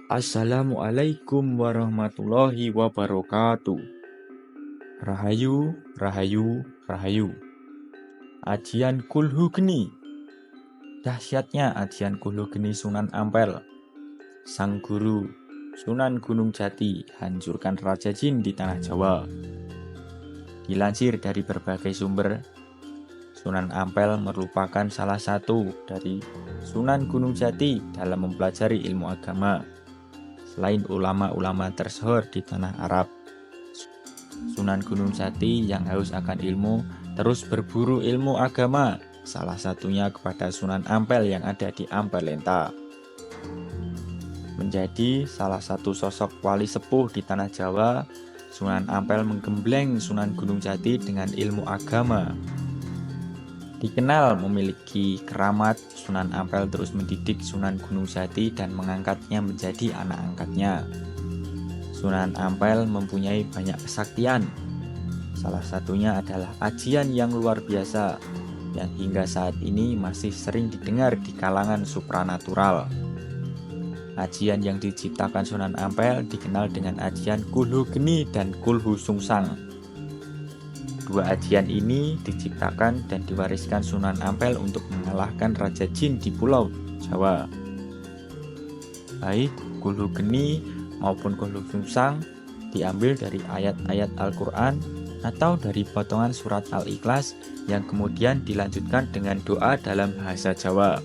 Assalamualaikum warahmatullahi wabarakatuh. Rahayu, rahayu, rahayu. Ajian Kulhu Geni. Dahsyatnya ajian Kulhu Geni Sunan Ampel. Sang guru Sunan Gunung Jati hancurkan Raja Jin di tanah Jawa. Dilansir dari berbagai sumber, Sunan Ampel merupakan salah satu dari Sunan Gunung Jati dalam mempelajari ilmu agama. Selain ulama-ulama tersohor di tanah Arab, Sunan Gunung Jati yang haus akan ilmu terus berburu ilmu agama, salah satunya kepada Sunan Ampel yang ada di Ampelenta. Menjadi salah satu sosok wali sepuh di tanah Jawa, Sunan Ampel menggembleng Sunan Gunung Jati dengan ilmu agama. Dikenal memiliki keramat, Sunan Ampel terus mendidik Sunan Gunung Jati dan mengangkatnya menjadi anak angkatnya. Sunan Ampel mempunyai banyak kesaktian. Salah satunya adalah ajian yang luar biasa, yang hingga saat ini masih sering didengar di kalangan supranatural. Ajian yang diciptakan Sunan Ampel dikenal dengan ajian Kulhu Geni dan Kulhu Sungsang. Dua ajian ini diciptakan dan diwariskan Sunan Ampel untuk mengalahkan Raja Jin di Pulau Jawa. Baik Kulhu Geni maupun Kulhu Sungsang diambil dari ayat-ayat Al-Quran atau dari potongan surat Al-Ikhlas yang kemudian dilanjutkan dengan doa dalam bahasa Jawa.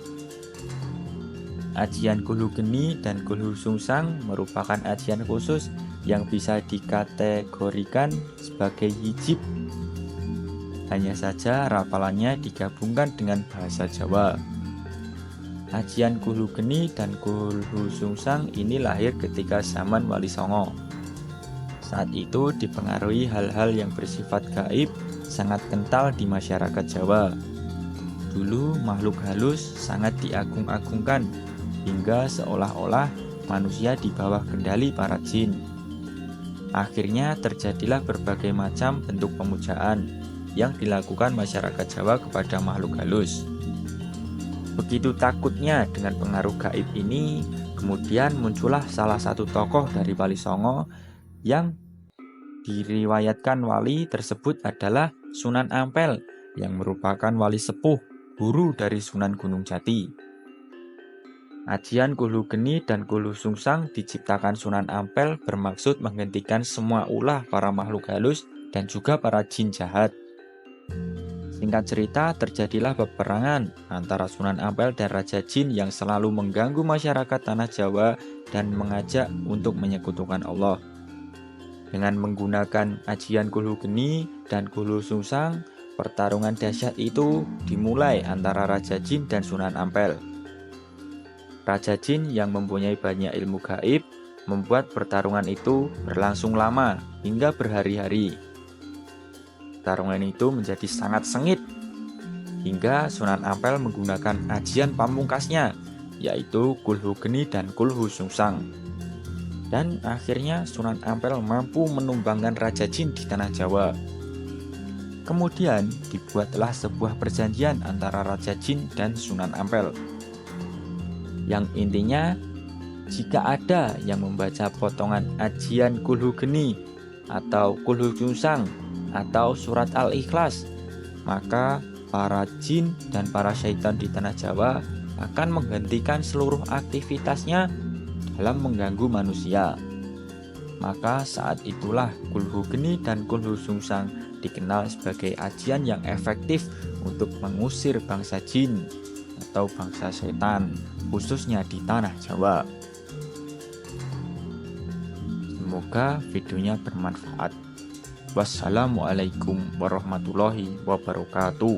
Ajian Kulhu Geni dan Kulhu Sungsang merupakan ajian khusus yang bisa dikategorikan sebagai hijib. Hanya saja rafalannya digabungkan dengan bahasa Jawa. Ajian Kulhu Geni dan Kulhu Sungsang ini lahir ketika zaman Wali Songo. Saat itu dipengaruhi hal-hal yang bersifat gaib sangat kental di masyarakat Jawa. Dulu makhluk halus sangat diagung-agungkan hingga seolah-olah manusia di bawah kendali para jin. Akhirnya terjadilah berbagai macam bentuk pemujaan yang dilakukan masyarakat Jawa kepada makhluk halus. Begitu takutnya dengan pengaruh gaib ini, kemudian muncullah salah satu tokoh dari Wali Songo yang diriwayatkan wali tersebut adalah Sunan Ampel yang merupakan wali sepuh, guru dari Sunan Gunung Jati. Ajian Kulhu Geni dan Kulhu Sungsang diciptakan Sunan Ampel bermaksud menghentikan semua ulah para makhluk halus dan juga para jin jahat. Singkat cerita, terjadilah peperangan antara Sunan Ampel dan Raja Jin yang selalu mengganggu masyarakat tanah Jawa dan mengajak untuk menyekutukan Allah. Dengan menggunakan ajian Kulhu Geni dan Kulhu Sungsang, pertarungan dahsyat itu dimulai antara Raja Jin dan Sunan Ampel. Raja Jin yang mempunyai banyak ilmu gaib membuat pertarungan itu berlangsung lama hingga berhari-hari. Pertarungan itu menjadi sangat sengit hingga Sunan Ampel menggunakan ajian pamungkasnya, yaitu Kulhu Geni dan Kulhu Sungsang. Dan akhirnya Sunan Ampel mampu menumbangkan Raja Jin di tanah Jawa. Kemudian dibuatlah sebuah perjanjian antara Raja Jin dan Sunan Ampel, yang intinya jika ada yang membaca potongan ajian Kulhu Geni atau Kulhu Sungsang atau surat Al-Ikhlas, maka para jin dan para syaitan di tanah Jawa akan menghentikan seluruh aktivitasnya dalam mengganggu manusia. Maka saat itulah Kulhu Geni dan Kulhu Sungsang dikenal sebagai ajian yang efektif untuk mengusir bangsa jin atau bangsa setan, khususnya di tanah Jawa. Semoga videonya bermanfaat. Wassalamualaikum warahmatullahi wabarakatuh.